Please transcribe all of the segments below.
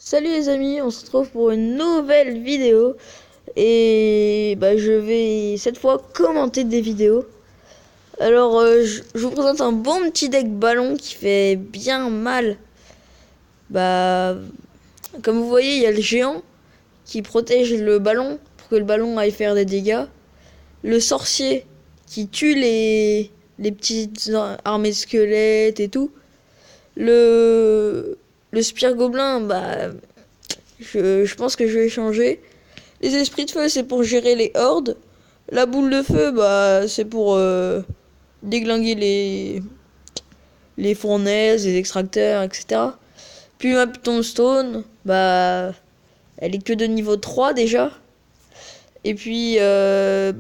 Salut les amis, on se retrouve pour une nouvelle vidéo et je vais cette fois commenter des vidéos. Alors je vous présente un bon petit deck ballon qui fait bien mal. Comme vous voyez, il y a le géant qui protège le ballon pour que le ballon aille faire des dégâts. Le sorcier qui tue les petites armées de squelettes et tout. Le spire gobelin, je pense que je vais changer. Les esprits de feu, c'est pour gérer les hordes. La boule de feu, c'est pour déglinguer les fournaises, les extracteurs, etc. Puis ma tombstone, elle est que de niveau 3 déjà. Et puis,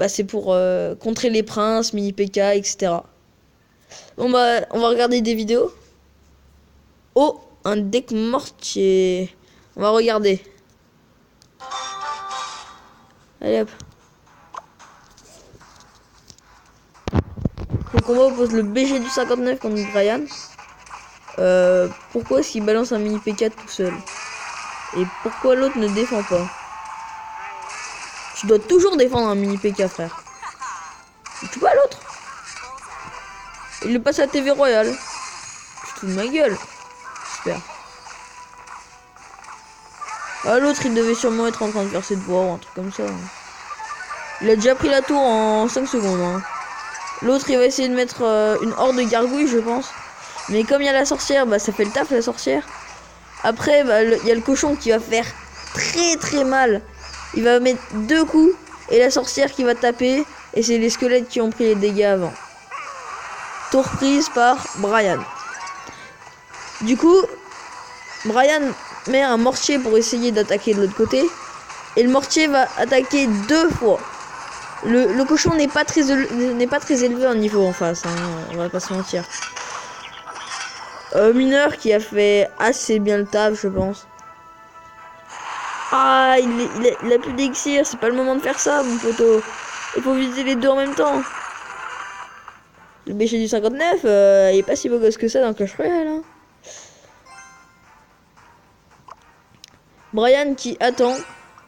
c'est pour contrer les princes, mini P.K., etc. Bon, on va regarder des vidéos. Oh, un deck mortier. On va regarder. Allez hop. Le combat oppose le BG du 59 contre Brian. Pourquoi est-ce qu'il balance un mini P4 tout seul? Et pourquoi l'autre ne défend pas? Tu dois toujours défendre un mini PK, frère. Tu vois l'autre? Il le passe à TV Royal. Tu te fous de ma gueule. J'espère. Ah, l'autre, il devait sûrement être en train de faire ses devoirs ou un truc comme ça. Il a déjà pris la tour en 5 secondes. Hein. L'autre, il va essayer de mettre une horde de gargouilles, je pense. Mais comme il y a la sorcière, ça fait le taf, la sorcière. Après, il y a le cochon qui va faire très très mal. Il va mettre 2 coups et la sorcière qui va taper. Et c'est les squelettes qui ont pris les dégâts avant. Tour prise par Brian. Du coup, Brian met un mortier pour essayer d'attaquer de l'autre côté. Et le mortier va attaquer 2 fois. Le cochon n'est pas très élevé en niveau en face. Hein, on va pas se mentir. Mineur qui a fait assez bien le taf, je pense. Ah, il a plus d'élixir. C'est pas le moment de faire ça, mon poteau. Il faut viser les deux en même temps. Le BG du 59, il est pas si beau gosse que ça dans Clash Royale. Hein. Brian qui attend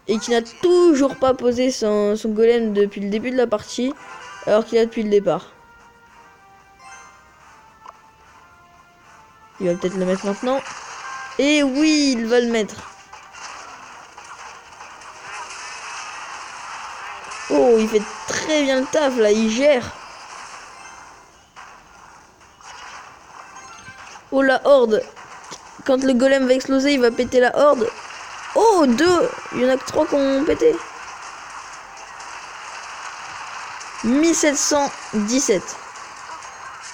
et qui n'a toujours pas posé son golem depuis le début de la partie, alors qu'il a depuis le départ. Il va peut-être le mettre maintenant. Et oui, il va le mettre. Oh, il fait très bien le taf là, il gère. Oh, la horde. Quand le golem va exploser, il va péter la horde. Oh, 2. Il y en a que 3 qui ont pété. 1717.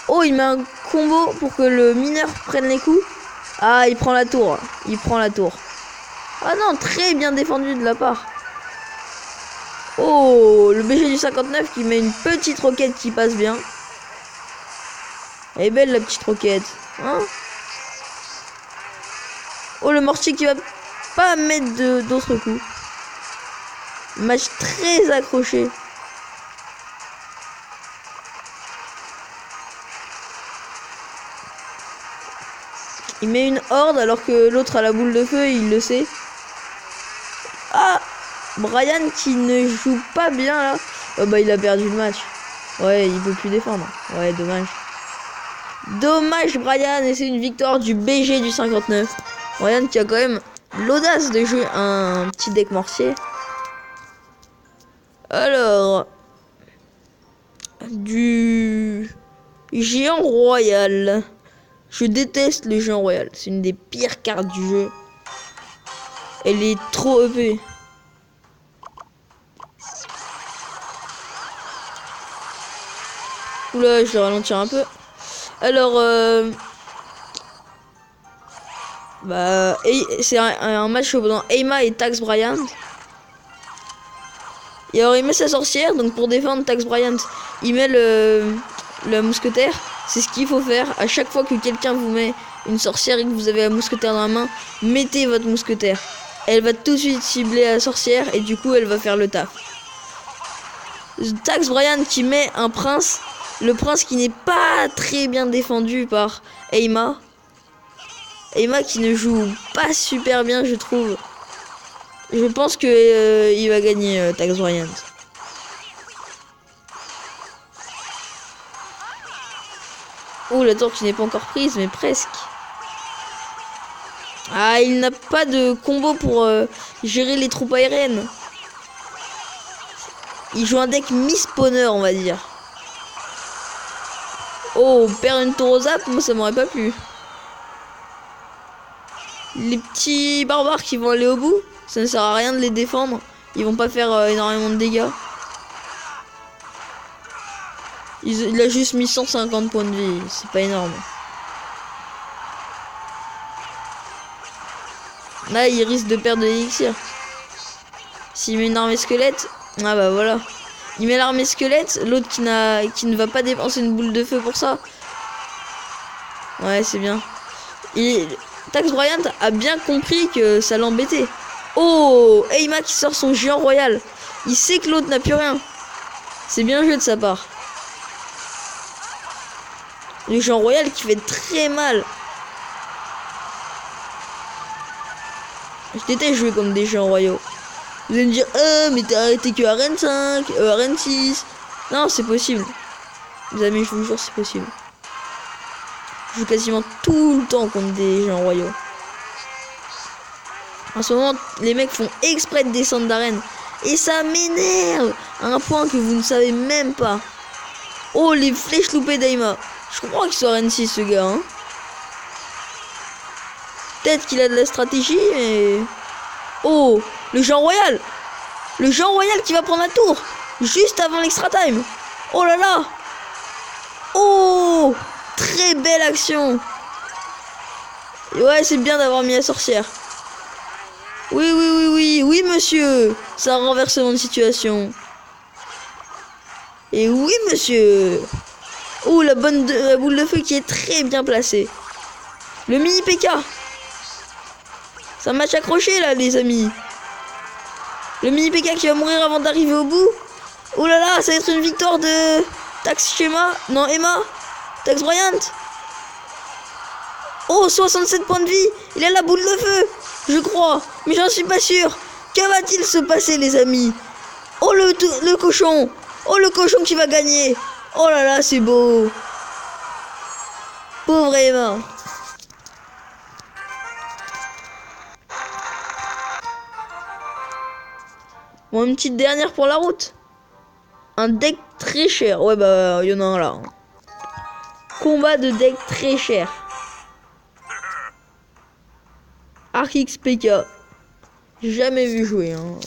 Oh, il met un combo pour que le mineur prenne les coups. Ah, il prend la tour. Il prend la tour. Ah non, très bien défendu de la part. Oh, le BG du 59 qui met une petite roquette qui passe bien. Elle est belle la petite roquette. Hein? Oh, le mortier qui va pas mettre d'autres coups. Match très accroché. Il met une horde alors que l'autre a la boule de feu et il le sait. Ah, Brian qui ne joue pas bien là. Oh, il a perdu le match. Ouais, il peut plus défendre. Ouais, dommage. Dommage Brian, et c'est une victoire du BG du 59. Brian qui a quand même l'audace de jouer un petit deck mortier. Alors, du géant royal. Je déteste le géant royal. C'est une des pires cartes du jeu. Elle est trop EP. Oula, je vais ralentir un peu. Alors, c'est un match opposant Aima et Tax Bryant. Et alors, il met sa sorcière, donc pour défendre Tax Bryant, il met le mousquetaire. C'est ce qu'il faut faire. À chaque fois que quelqu'un vous met une sorcière et que vous avez un mousquetaire dans la main, mettez votre mousquetaire. Elle va tout de suite cibler la sorcière et du coup, elle va faire le taf. Tax Bryant qui met un prince. Le prince qui n'est pas très bien défendu par Aima. Emma qui ne joue pas super bien, je trouve. Je pense que il va gagner Tax Bryant. Oh, la tour qui n'est pas encore prise, mais presque. Ah, il n'a pas de combo pour gérer les troupes aériennes. Il joue un deck mi-spawner, on va dire. Oh, perdre une tour au zap, moi ça m'aurait pas plu. Les petits barbares qui vont aller au bout, ça ne sert à rien de les défendre. Ils vont pas faire énormément de dégâts. Il a juste mis 150 points de vie, c'est pas énorme. Là, il risque de perdre de l'élixir. S'il met une armée squelette, ah bah voilà. Il met l'armée squelette, l'autre qui ne va pas dépenser une boule de feu pour ça. Ouais, c'est bien. Tax Bryant a bien compris que ça l'embêtait. Oh, Emma qui sort son géant royal. Il sait que l'autre n'a plus rien. C'est bien joué de sa part. Le géant royal qui fait très mal. Je déteste jouer comme des géants royaux. Vous allez me dire, mais t'as arrêté que Arène 5, Arène 6. Non, c'est possible. Les amis, je vous jure, c'est possible. Je joue quasiment tout le temps contre des géants royaux. En ce moment, les mecs font exprès de descendre d'arène. Et ça m'énerve à un point que vous ne savez même pas. Oh, les flèches loupées d'Aima. Je comprends qu'il soit Arène 6, ce gars. Hein. Peut-être qu'il a de la stratégie, mais... Oh, le géant royal. Le géant royal qui va prendre la tour. Juste avant l'extra time. Oh là là. Oh, très belle action. Et ouais, c'est bien d'avoir mis la sorcière. Oui, monsieur. C'est un renversement de situation. Et oui, monsieur. Oh, la boule de feu qui est très bien placée. Le mini PK. C'est un match accroché, là, les amis. Le mini PK qui va mourir avant d'arriver au bout. Oh là là, ça va être une victoire de Tax Schéma. Non, Emma. Tax Bryant. Oh, 67 points de vie. Il a la boule de feu, je crois. Mais j'en suis pas sûr. Que va-t-il se passer, les amis? Oh, le cochon. Oh, le cochon qui va gagner. Oh là là, c'est beau. Pauvre Emma. Bon, une petite dernière pour la route. Un deck très cher. Ouais, bah, il y en a un là. Combat de deck très cher. Archix PK. Jamais vu jouer. Hein.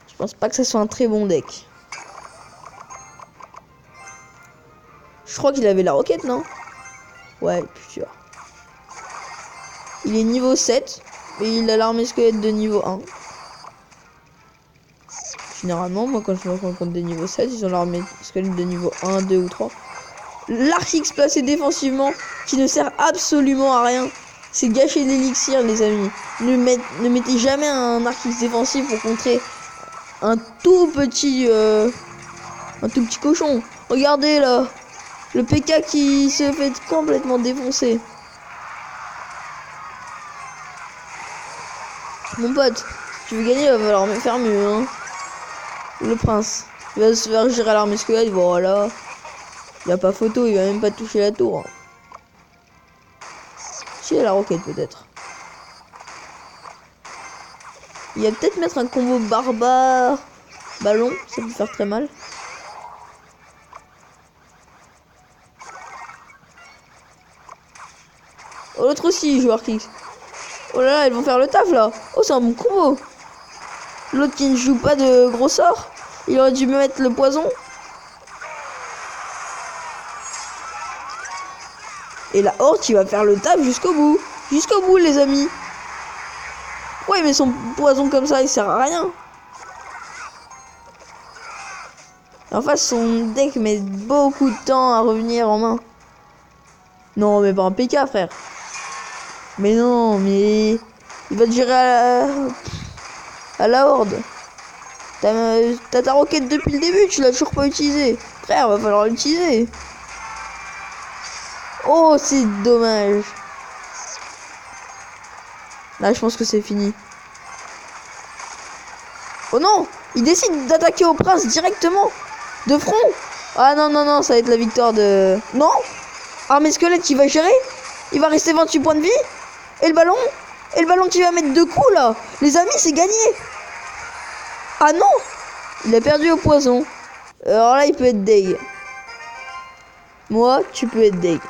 Je pense pas que ça soit un très bon deck. Je crois qu'il avait la roquette, non? Ouais, plus sûr. Il est niveau 7. Et il a l'armée squelette de niveau 1. Généralement, moi, quand je me rencontre contre des niveaux 7, ils ont l'armée squelette de niveau 1, 2 ou 3. L'Archix placé défensivement, qui ne sert absolument à rien. C'est gâcher l'élixir, les amis. Ne mettez jamais un Archix défensif pour contrer un tout petit cochon. Regardez là, le PK qui se fait complètement défoncer. Mon pote, si tu veux gagner, il va falloir me faire mieux. Hein. Le prince, il va se faire gérer l'armée squelette, voilà. Il n'y a pas photo, il va même pas toucher la tour. Si, la roquette peut-être. Il va peut-être mettre un combo barbare ballon, ça peut faire très mal. Oh, l'autre aussi, joueur Archix. Oh là là, ils vont faire le taf là. Oh, c'est un bon combo. L'autre qui ne joue pas de gros sorts, il aurait dû me mettre le poison. Et la horde qui va faire le taf jusqu'au bout. Jusqu'au bout, les amis. Ouais, mais son poison comme ça, il sert à rien. En face, son deck met beaucoup de temps à revenir en main. Non, mais pas un PK, frère. Mais non, mais... Il va te gérer à la horde. T'as ta roquette depuis le début, tu l'as toujours pas utilisée. Frère, va falloir l'utiliser. Oh, c'est dommage. Là, je pense que c'est fini. Oh non! Il décide d'attaquer au prince directement. De front. Ah non, non, non, ça va être la victoire de... Non! Armée squelette qui va gérer. Il va rester 28 points de vie. Et le ballon? Et le ballon qui va mettre 2 coups, là. Les amis, c'est gagné. Ah non! Il a perdu au poison. Alors là, il peut être deg. Moi, tu peux être deg.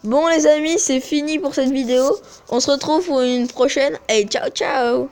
Bon les amis, c'est fini pour cette vidéo. On se retrouve pour une prochaine. Et ciao ciao.